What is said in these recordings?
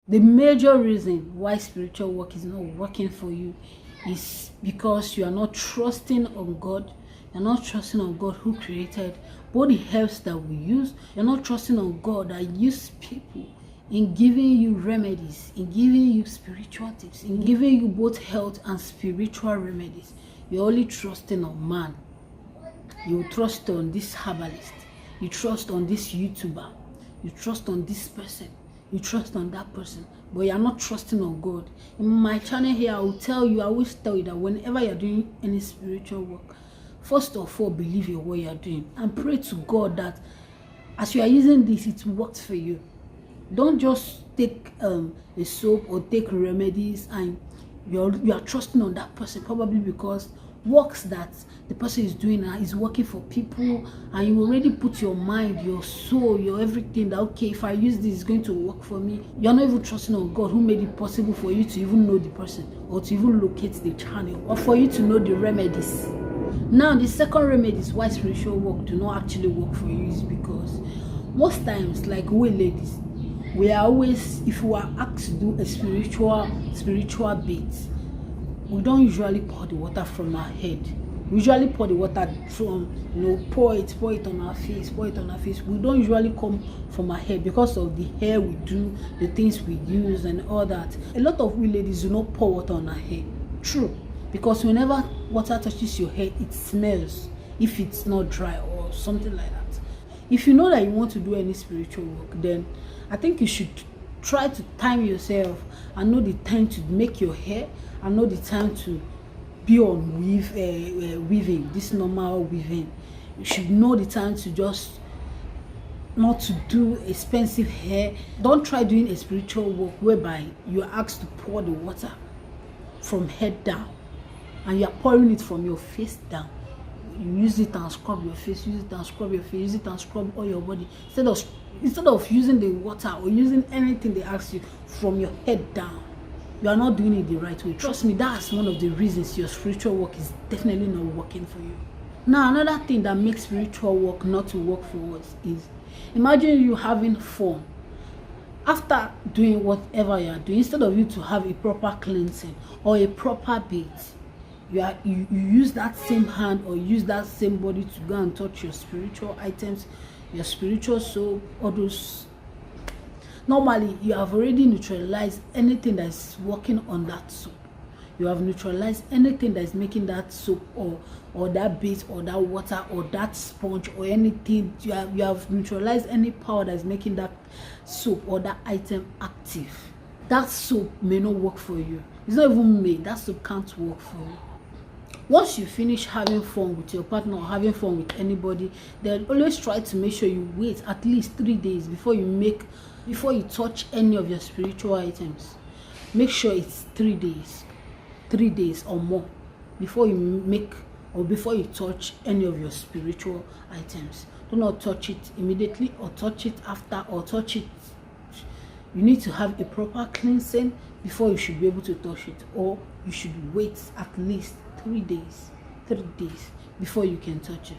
The major reason why spiritual work is not working for you is because you are not trusting on God. You're not trusting on God who created both the herbs that we use. You're not trusting on God that use people in giving you remedies, in giving you spiritual tips, in giving you both health and spiritual remedies. You're only trusting on man. You trust on this herbalist. You trust on this YouTuber. You trust on this person. You trust on that person, but you are not trusting on God. In my channel here, I always tell you that whenever you're doing any spiritual work, first of all, believe in what you're doing and pray to God that as you are using this, it works for you. Don't just take a soap or take remedies and you are trusting on that person, probably because works that the person is doing is working for people, and you already put your mind, your soul, your everything that okay, if I use this, it's going to work for me. You're not even trusting on God who made it possible for you to even know the person, or to even locate the channel, or for you to know the remedies. Now, the second remedy is why spiritual work do not actually work for you is because most times, like we ladies, we are always, if we are asked to do a spiritual bit, we don't usually pour the water from our head. We usually pour the water from, pour it on our face, We don't usually come from our head because of the hair we do, the things we use and all that. A lot of we ladies do not pour water on our hair. True. Because whenever water touches your hair, it smells if it's not dry or something like that. If you know that you want to do any spiritual work, then I think you should try to time yourself and know the time to make your hair and know the time to be on weaving, this normal weaving. You should know the time to just not to do expensive hair. Don't try doing a spiritual work whereby you are asked to pour the water from head down and you are pouring it from your face down. You use it and scrub your face, use it and scrub your face, use it and scrub all your body. Instead of using the water or using anything they ask you from your head down, you are not doing it the right way. Trust me, that's one of the reasons your spiritual work is definitely not working for you. Now, another thing that makes spiritual work not to work for us is, imagine you having fun. After doing whatever you are doing, instead of you to have a proper cleansing or a proper bath, you use that same hand or use that same body to go and touch your spiritual items, your spiritual soul, all those. Normally, you have already neutralized anything that is working on that soap. You have neutralized anything that is making that soap or that base or that water or that sponge or anything. You have neutralized any power that is making that soap or that item active. That soap may not work for you. It's not even made. That soap can't work for you. Once you finish having fun with your partner or having fun with anybody, then always try to make sure you wait at least 3 days before you touch any of your spiritual items. Make sure it's 3 days or more before you touch any of your spiritual items. Do not touch it immediately or touch it after or touch it. You need to have a proper cleansing before you should be able to touch it, or you should wait at least 3 days before you can touch it.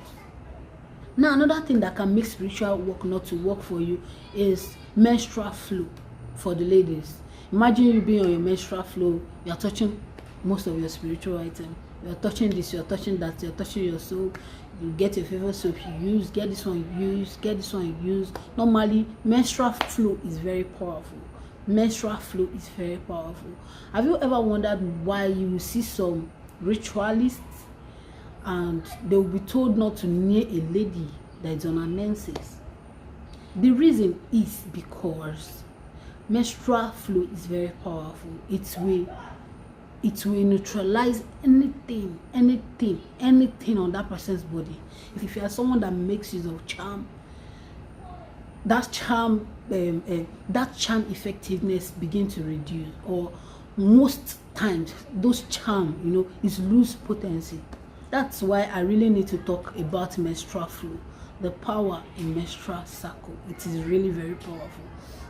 Now, another thing that can make spiritual work not to work for you is menstrual flow for the ladies. Imagine you being on your menstrual flow, you are touching most of your spiritual items. You are touching this, you are touching that, you are touching your soap. You get your favorite soap you use, get this one you use, get this one you use. Normally, menstrual flow is very powerful. Menstrual flow is very powerful. Have you ever wondered why you see some ritualists and they will be told not to near a lady that is on her menses? The reason is because menstrual flow is very powerful. It will neutralize anything on that person's body. If you are someone that makes use of charm, that charm effectiveness begin to reduce, or most times those charm is lose potency. That's why I really need to talk about menstrual flow, the power in menstrual cycle. It is really very powerful.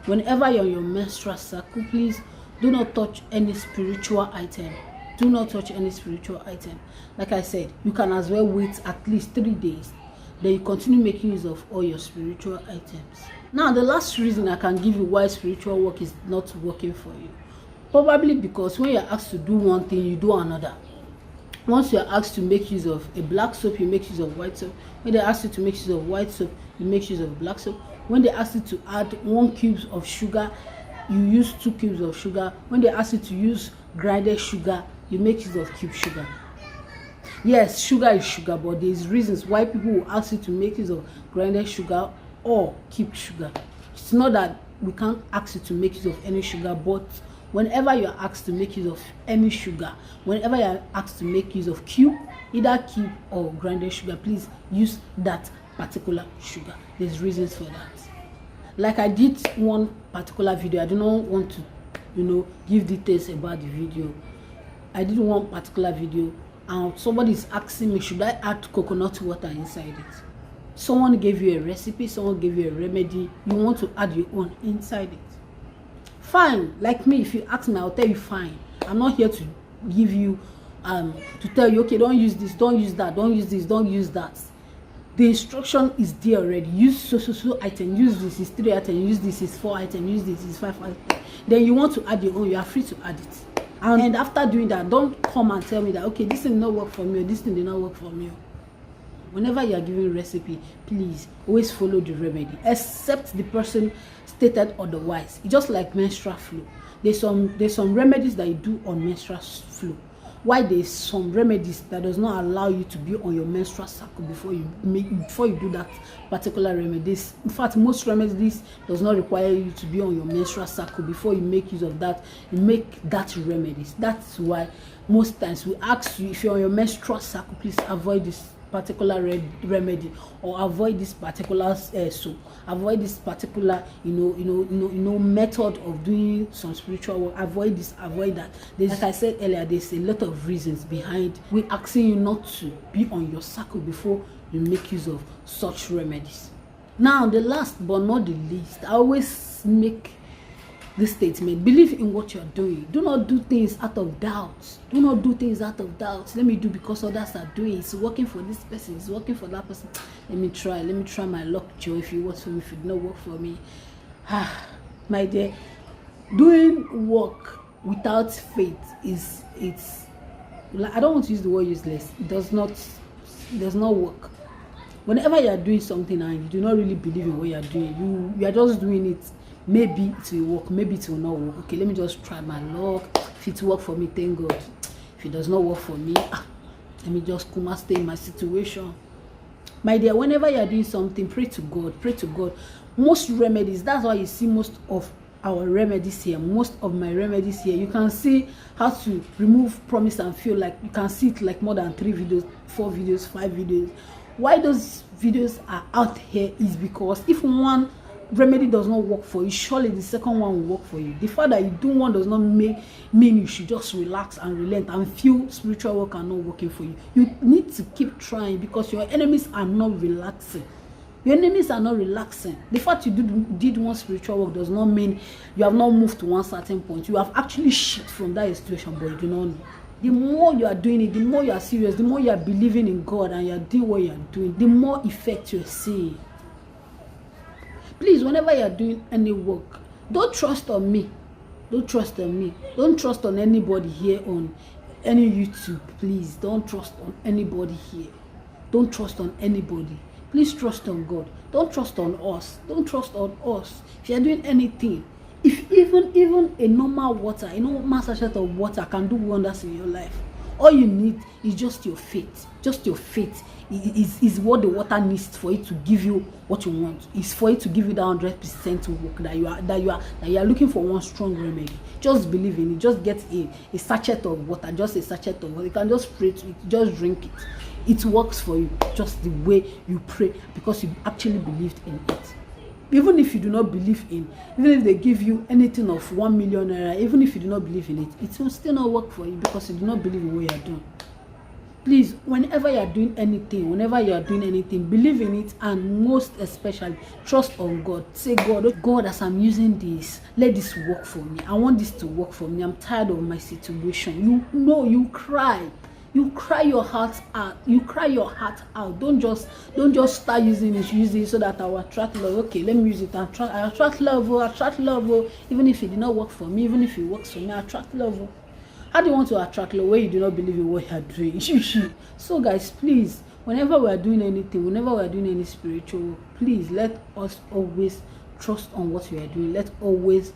Whenever you're on your menstrual cycle, please do not touch any spiritual item. Do not touch any spiritual item. Like I said, you can as well wait at least 3 days. Then you continue making use of all your spiritual items. Now, the last reason I can give you why spiritual work is not working for you, probably because when you're asked to do one thing, you do another. Once you're asked to make use of a black soap, you make use of white soap. When they ask you to make use of white soap, you make use of black soap. When they ask you to add 1 cube of sugar, you use 2 cubes of sugar. When they ask you to use grinded sugar, you make use of cube sugar. Yes, sugar is sugar, but there's reasons why people will ask you to make use of grinded sugar or cube sugar. It's not that we can't ask you to make use of any sugar, but whenever you're asked to make use of any sugar, whenever you're asked to make use of cube, either cube or grinded sugar, please use that particular sugar. There's reasons for that. Like I did one particular video, I do not want to give details about the video. I did one particular video and somebody is asking me, should I add coconut water inside it? Someone gave you a recipe, someone gave you a remedy, you want to add your own inside it. Fine. Like me, if you ask me, I'll tell you fine. I'm not here to give you to tell you, okay, don't use this, don't use that, don't use this, don't use that. The instruction is there already. Use so item, use this is 3 item, use this is 4 item, use this is 5 item. Then you want to add your own, you are free to add it. And after doing that, don't come and tell me that, okay, this thing did not work for me, or this thing did not work for me. Whenever you are giving recipe, please always follow the remedy, except the person stated otherwise. It's just like menstrual flow. There's some remedies that you do on menstrual flow. Why there's some remedies that does not allow you to be on your menstrual cycle before you do that particular remedies. In fact, most remedies does not require you to be on your menstrual cycle before you make use of that. You make that remedies. That's why most times we ask you, if you're on your menstrual cycle, please avoid this particular remedy, or avoid this particular soap, avoid this particular method of doing some spiritual work. Avoid this, avoid that. Like I said earlier, there's a lot of reasons behind we asking you not to be on your cycle before you make use of such remedies. Now, the last but not the least, I always make this statement: believe in what you're doing. Do not do things out of doubt. Do not do things out of doubt. Let me do because others are doing. It's working for this person, it's working for that person. Let me try my luck, Joe. If it works for me, if it not work for me, my dear, doing work without faith it's like, I don't want to use the word useless. It does not work. Whenever you are doing something and you do not really believe in what you are doing, you are just doing it. Maybe it will work, maybe it will not work. Okay, let me just try my luck. If it works for me, thank God. If it does not work for me, let me just come and stay in my situation. My dear, whenever you are doing something, pray to God. Pray to God. Most remedies, that's why you see most of our remedies here, most of my remedies here. You can see how to remove promise and fail. Like, you can see it like more than 3 videos, 4 videos, 5 videos. Why those videos are out here is because if one remedy does not work for you, surely the second one will work for you. The fact that you do one does not mean you should just relax and relent and feel spiritual work are not working for you. You need to keep trying, because your enemies are not relaxing. Your enemies are not relaxing. The fact you did one spiritual work does not mean you have not moved to one certain point. You have actually shifted from that situation, but you do not know. The more you are doing it, the more you are serious, the more you are believing in God and you are doing what you are doing, the more effect you are seeing. Please, whenever you are doing any work, don't trust on me. Don't trust on me. Don't trust on anybody here on any YouTube. Please, don't trust on anybody here. Don't trust on anybody. Please trust on God. Don't trust on us. Don't trust on us. If you are doing anything, if even a normal water, a normal sachet of water can do wonders in your life, all you need is just your faith. Just your faith is what the water needs for it to give you what you want. It's for it to give you that 100% work that you are looking for. One strong remedy. Just believe in it. Just get a sachet of water. Just a sachet of water. You can just pray to it. Just drink it. It works for you just the way you pray, because you actually believed in it. Even if you do not believe in, even if they give you anything of 1 million naira, even if you do not believe in it, it will still not work for you, because you do not believe in what you are doing. Please, whenever you are doing anything, believe in it, and most especially, trust on God. Say, God, as I'm using this, let this work for me. I want this to work for me. I'm tired of my situation. You cry. You cry your heart out. You cry your heart out. Don't just start using it. Use it so that I will attract love. Okay, let me use it. I attract love. Oh, attract love. Oh. Even if it did not work for me, even if it works for me, I attract love. Oh. How do you want to attract love when you do not believe in what you are doing? So guys, please, whenever we are doing anything, whenever we are doing any spiritual work, please let us always trust on what we are doing. Let always,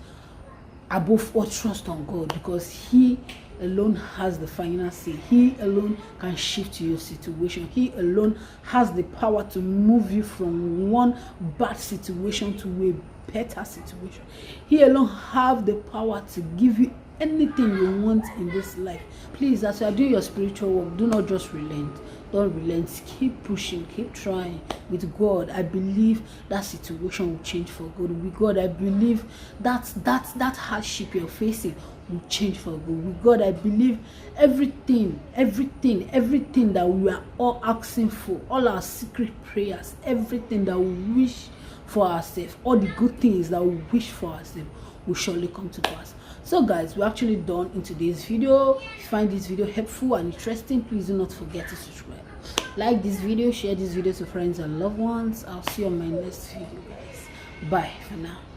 above all, trust on God, because He alone has the final say. He alone can shift your situation. He alone has the power to move you from one bad situation to a better situation. He alone have the power to give you anything you want in this life. Please, as you are doing your spiritual work, do not just relent. Don't relent. Keep pushing, keep trying. With God, I believe that situation will change for good. With God, I believe that hardship you're facing will change for good. With God, I believe everything that we are all asking for, all our secret prayers, everything that we wish for ourselves, all the good things that we wish for ourselves will surely come to pass. So guys, we're actually done in today's video. If you find this video helpful and interesting, please do not forget to subscribe, like this video, share this video to friends and loved ones. I'll see you on my next video, guys. Bye for now.